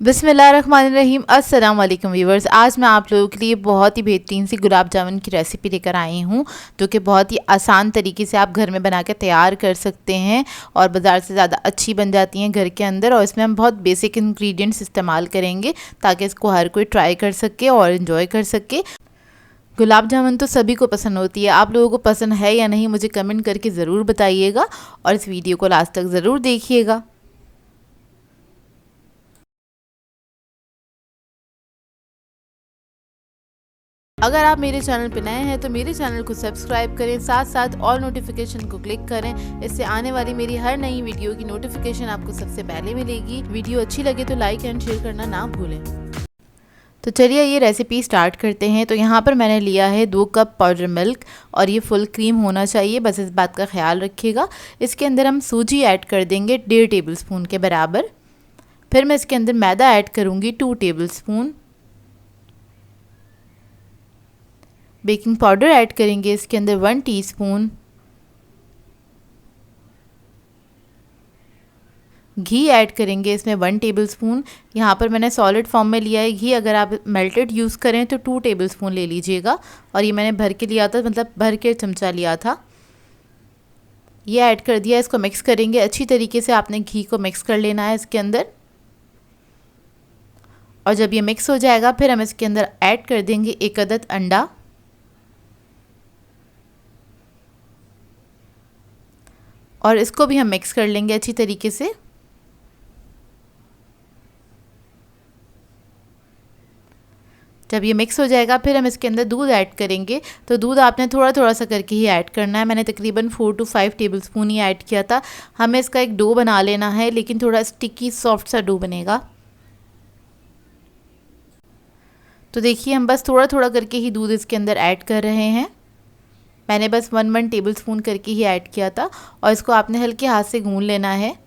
बिस्मिल्लाहिर्रहमानिर्रहीम। अस्सलाम वालेकुम व्यूवर्स। आज मैं आप लोगों के लिए बहुत ही बेहतरीन सी गुलाब जामुन की रेसिपी लेकर आई हूँ, जो कि बहुत ही आसान तरीके से आप घर में बना के तैयार कर सकते हैं और बाज़ार से ज़्यादा अच्छी बन जाती हैं घर के अंदर। और इसमें हम बहुत बेसिक इंग्रेडिएंट्स इस्तेमाल करेंगे ताकि इसको हर कोई ट्राई कर सके और इन्जॉय कर सके। गुलाब जामुन तो सभी को पसंद होती है, आप लोगों को पसंद है या नहीं मुझे कमेंट करके ज़रूर बताइएगा और इस वीडियो को लास्ट तक ज़रूर देखिएगा। अगर आप मेरे चैनल पर नए हैं तो मेरे चैनल को सब्सक्राइब करें, साथ साथ ऑल नोटिफिकेशन को क्लिक करें। इससे आने वाली मेरी हर नई वीडियो की नोटिफिकेशन आपको सबसे पहले मिलेगी। वीडियो अच्छी लगे तो लाइक एंड शेयर करना ना भूलें। तो चलिए ये रेसिपी स्टार्ट करते हैं। तो यहाँ पर मैंने लिया है 2 कप पाउडर मिल्क और ये फुल क्रीम होना चाहिए, बस इस बात का ख्याल रखिएगा। इसके अंदर हम सूजी ऐड कर देंगे 1.5 टेबल स्पून के बराबर। फिर मैं इसके अंदर मैदा ऐड करूँगी 2 table spoon. Baking powder add करेंगे इसके अंदर 1 टीस्पून। घी ऐड करेंगे इसमें 1 टेबलस्पून। यहाँ पर मैंने सॉलिड फॉर्म में लिया है घी, अगर आप मेल्टेड यूज़ करें तो 2 टेबलस्पून ले लीजिएगा। और ये मैंने भर के लिया था, मतलब भर के चमचा लिया था। ये ऐड कर दिया, इसको मिक्स करेंगे अच्छी तरीके से। आपने घी को मिक्स कर लेना है इसके अंदर। और जब ये मिक्स हो जाएगा फिर हम इसके अंदर ऐड कर देंगे 1 अदद अंडा। और इसको भी हम मिक्स कर लेंगे अच्छी तरीके से। जब ये मिक्स हो जाएगा फिर हम इसके अंदर दूध ऐड करेंगे। तो दूध आपने थोड़ा थोड़ा सा करके ही ऐड करना है। मैंने तकरीबन 4 to 5 टेबलस्पून ही ऐड किया था। हमें इसका एक डो बना लेना है, लेकिन थोड़ा स्टिकी सॉफ्ट सा डो बनेगा। तो देखिए हम बस थोड़ा थोड़ा करके ही दूध इसके अंदर ऐड कर रहे हैं। मैंने बस 1 टेबलस्पून करके ही ऐड किया था और इसको आपने हल्के हाथ से गूंद लेना है।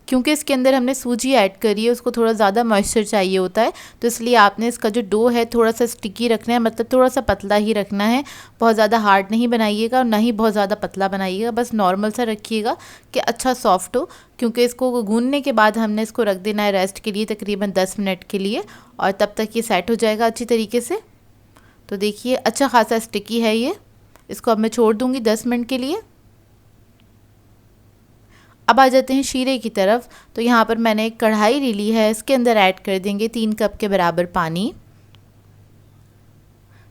क्योंकि इसके अंदर हमने सूजी ऐड करी है, उसको थोड़ा ज़्यादा मॉइस्चर चाहिए होता है, तो इसलिए आपने इसका जो डो है थोड़ा सा स्टिकी रखना है, मतलब थोड़ा सा पतला ही रखना है। बहुत ज़्यादा हार्ड नहीं बनाइएगा और ना ही बहुत ज़्यादा पतला बनाइएगा, बस नॉर्मल सा रखिएगा कि अच्छा सॉफ्ट हो। क्योंकि इसको गूंदने के बाद हमने इसको रख देना है रेस्ट के लिए तकरीबन 10 मिनट के लिए, और तब तक ये सेट हो जाएगा अच्छी तरीके से। तो देखिए अच्छा खासा स्टिकी है ये। इसको अब मैं छोड़ दूँगी 10 मिनट के लिए। अब आ जाते हैं शीरे की तरफ। तो यहाँ पर मैंने एक कढ़ाई ले ली है, इसके अंदर ऐड कर देंगे 3 कप के बराबर पानी।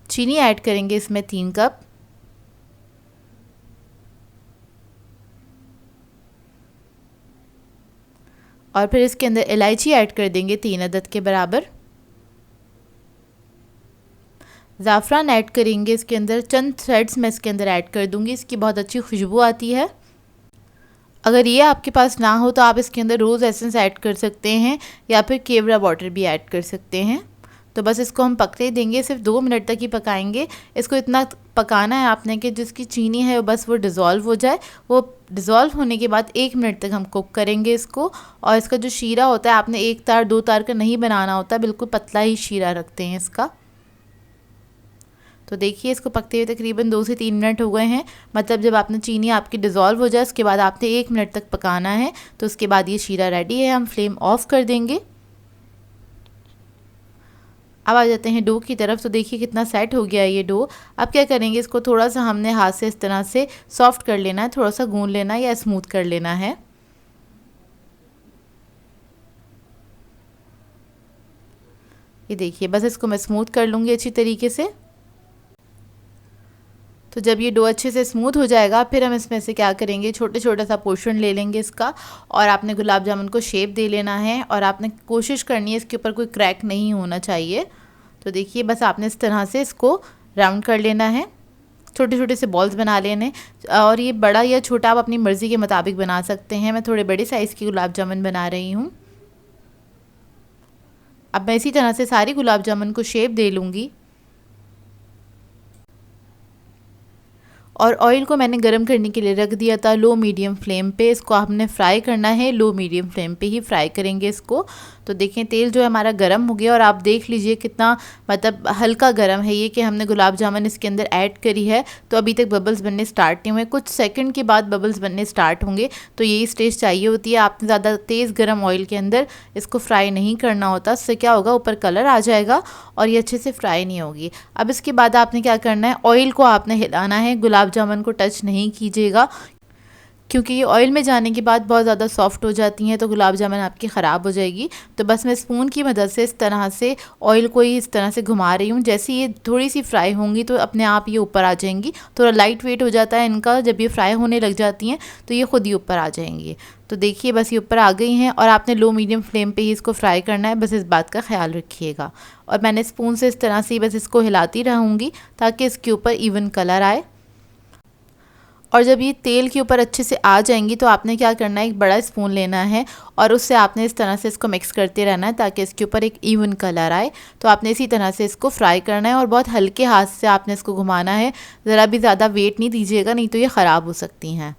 चीनी ऐड करेंगे इसमें 3 कप। और फिर इसके अंदर इलायची ऐड कर देंगे 3 अदद के बराबर। ज़ाफ़रान ऐड करेंगे इसके अंदर, चंद थ्रेड्स मैं इसके अंदर ऐड कर दूँगी, इसकी बहुत अच्छी खुशबू आती है। अगर ये आपके पास ना हो तो आप इसके अंदर रोज़ एसेंस ऐड कर सकते हैं या फिर केवड़ा वाटर भी ऐड कर सकते हैं। तो बस इसको हम पकने देंगे, सिर्फ 2 मिनट तक ही पकाएंगे। इसको इतना पकाना है आपने कि जिसकी चीनी है बस वो डिज़ोल्व हो जाए। वो डिज़ोल्व होने के बाद 1 मिनट तक हम कुक करेंगे इसको। और इसका जो शीरा होता है आपने 1 तार 2 तार का नहीं बनाना होता, बिल्कुल पतला ही शीरा रखते हैं इसका। तो देखिए इसको पकते हुए तकरीबन 2 से 3 मिनट हो गए हैं। मतलब जब आपने चीनी आपकी डिज़ोल्व हो जाए उसके बाद आपने 1 मिनट तक पकाना है। तो उसके बाद ये शीरा रेडी है, हम फ्लेम ऑफ कर देंगे। अब आ जाते हैं डो की तरफ। तो देखिए कितना सेट हो गया है ये डो। अब क्या करेंगे, इसको थोड़ा सा हमने हाथ से इस तरह से सॉफ्ट कर लेना है, थोड़ा सा गूंद लेना है या स्मूथ कर लेना है। ये देखिए बस इसको मैं स्मूथ कर लूँगी अच्छी तरीके से। तो जब ये डो अच्छे से स्मूथ हो जाएगा फिर हम इसमें से क्या करेंगे, छोटे छोटा सा पोर्शन ले लेंगे इसका। और आपने गुलाब जामुन को शेप दे लेना है और आपने कोशिश करनी है इसके ऊपर कोई क्रैक नहीं होना चाहिए। तो देखिए बस आपने इस तरह से इसको राउंड कर लेना है, छोटे छोटे से बॉल्स बना लेने। और ये बड़ा या छोटा आप अपनी मर्ज़ी के मुताबिक बना सकते हैं। मैं थोड़े बड़े साइज़ की गुलाब जामुन बना रही हूँ। अब मैं इसी तरह से सारी गुलाब जामुन को शेप दे लूँगी। और ऑयल को मैंने गरम करने के लिए रख दिया था लो मीडियम फ्लेम पे। इसको हमने फ्राई करना है, लो मीडियम फ्लेम पे ही फ्राई करेंगे इसको। तो देखें तेल जो है हमारा गर्म हो गया और आप देख लीजिए कितना मतलब हल्का गर्म है ये कि हमने गुलाब जामुन इसके अंदर ऐड करी है। तो अभी तक बबल्स बनने स्टार्ट नहीं हुए, कुछ सेकंड के बाद बबल्स बनने स्टार्ट होंगे। तो यही स्टेज चाहिए होती है, आपने ज़्यादा तेज़ गर्म ऑयल के अंदर इसको फ्राई नहीं करना होता, इससे क्या होगा ऊपर कलर आ जाएगा और ये अच्छे से फ्राई नहीं होगी। अब इसके बाद आपने क्या करना है, ऑयल को आपने हिलाना है, गुलाब जामुन को टच नहीं कीजिएगा क्योंकि ये ऑयल में जाने के बाद बहुत ज़्यादा सॉफ्ट हो जाती हैं तो गुलाब जामुन आपकी ख़राब हो जाएगी। तो बस मैं स्पून की मदद से इस तरह से ऑयल को ही इस तरह से घुमा रही हूँ। जैसे ये थोड़ी सी फ्राई होंगी तो अपने आप ये ऊपर आ जाएंगी। थोड़ा लाइट वेट हो जाता है इनका, जब ये फ्राई होने लग जाती हैं तो ये खुद ही ऊपर आ जाएंगी। तो देखिए बस ये ऊपर आ गई हैं और आपने लो मीडियम फ्लेम पे ही इसको फ्राई करना है, बस इस बात का ख्याल रखिएगा। और मैंने स्पून से इस तरह से बस इसको हिलाती रहूँगी ताकि इसके ऊपर इवन कलर आए। और जब ये तेल के ऊपर अच्छे से आ जाएंगी तो आपने क्या करना है, एक बड़ा स्पून लेना है और उससे आपने इस तरह से इसको मिक्स करते रहना है ताकि इसके ऊपर एक इवन कलर आए। तो आपने इसी तरह से इसको फ्राई करना है और बहुत हल्के हाथ से आपने इसको घुमाना है, ज़रा भी ज़्यादा वेट नहीं दीजिएगा नहीं तो ये ख़राब हो सकती हैं।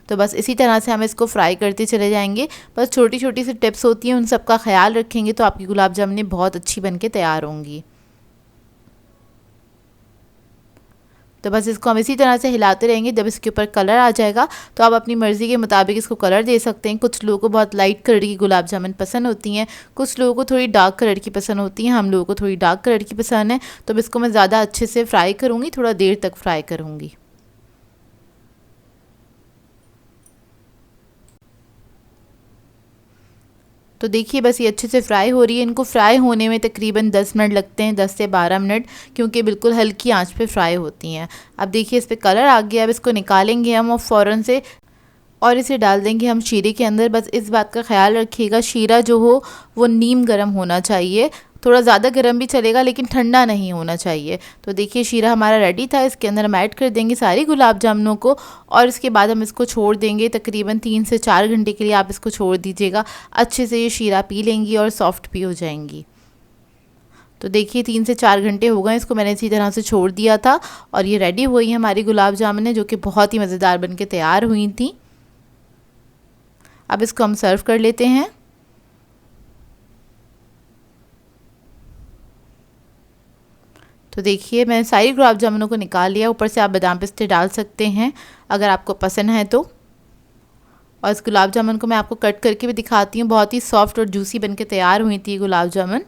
तो बस इसी तरह से हम इसको फ्राई करते चले जाएंगे। बस छोटी छोटी सी टिप्स होती हैं, उन सब का ख्याल रखेंगे तो आपकी गुलाब जामुन बहुत अच्छी बन के तैयार होंगी। तो बस इसको हम इसी तरह से हिलाते रहेंगे। जब इसके ऊपर कलर आ जाएगा तो आप अपनी मर्ज़ी के मुताबिक इसको कलर दे सकते हैं। कुछ लोगों को बहुत लाइट कलर की गुलाब जामुन पसंद होती हैं, कुछ लोगों को थोड़ी डार्क कलर की पसंद होती हैं, हम लोगों को थोड़ी डार्क कलर की पसंद है। तो इसको मैं ज़्यादा अच्छे से फ्राई करूँगी, थोड़ा देर तक फ्राई करूँगी। तो देखिए बस ये अच्छे से फ्राई हो रही है। इनको फ्राई होने में तकरीबन 10 मिनट लगते हैं, 10 से 12 मिनट, क्योंकि बिल्कुल हल्की आंच पे फ्राई होती हैं। अब देखिए इस पर कलर आ गया। अब इसको निकालेंगे हम और फ़ौरन से और इसे डाल देंगे हम शीरे के अंदर। बस इस बात का ख्याल रखिएगा शीरा जो हो वो नीम गर्म होना चाहिए, थोड़ा ज़्यादा गर्म भी चलेगा लेकिन ठंडा नहीं होना चाहिए। तो देखिए शीरा हमारा रेडी था, इसके अंदर हम ऐड कर देंगे सारी गुलाब जामुनों को और इसके बाद हम इसको छोड़ देंगे तकरीबन 3 से 4 घंटे के लिए। आप इसको छोड़ दीजिएगा, अच्छे से ये शीरा पी लेंगी और सॉफ्ट भी हो जाएंगी। तो देखिए 3 से 4 घंटे हो गए, इसको मैंने इसी तरह से छोड़ दिया था और ये रेडी हुई है हमारी गुलाब जामुन जो कि बहुत ही मज़ेदार बन के तैयार हुई थी। अब इसको हम सर्व कर लेते हैं। तो देखिए मैंने सारी गुलाब जामुनों को निकाल लिया, ऊपर से आप बादाम पिस्ते डाल सकते हैं अगर आपको पसंद है तो। और इस गुलाब जामुन को मैं आपको कट करके भी दिखाती हूँ, बहुत ही सॉफ्ट और जूसी बन के तैयार हुई थी गुलाब जामुन।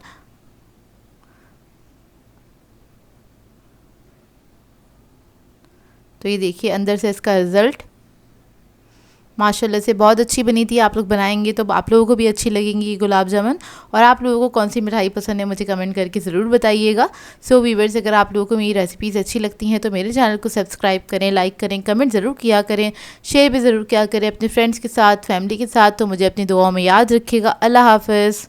तो ये देखिए अंदर से इसका रिज़ल्ट माशाल्लाह से बहुत अच्छी बनी थी। आप लोग बनाएंगे तो आप लोगों को भी अच्छी लगेंगी ये गुलाब जामुन। और आप लोगों को कौन सी मिठाई पसंद है मुझे कमेंट करके ज़रूर बताइएगा। सो व्यूअर्स, अगर आप लोगों को मेरी रेसिपीज़ अच्छी लगती हैं तो मेरे चैनल को सब्सक्राइब करें, लाइक करें, कमेंट ज़रूर किया करें, शेयर भी ज़रूर किया करें अपने फ्रेंड्स के साथ, फैमिली के साथ। तो मुझे अपनी दुआओं में याद रखिएगा। अल्लाह हाफ़िज़।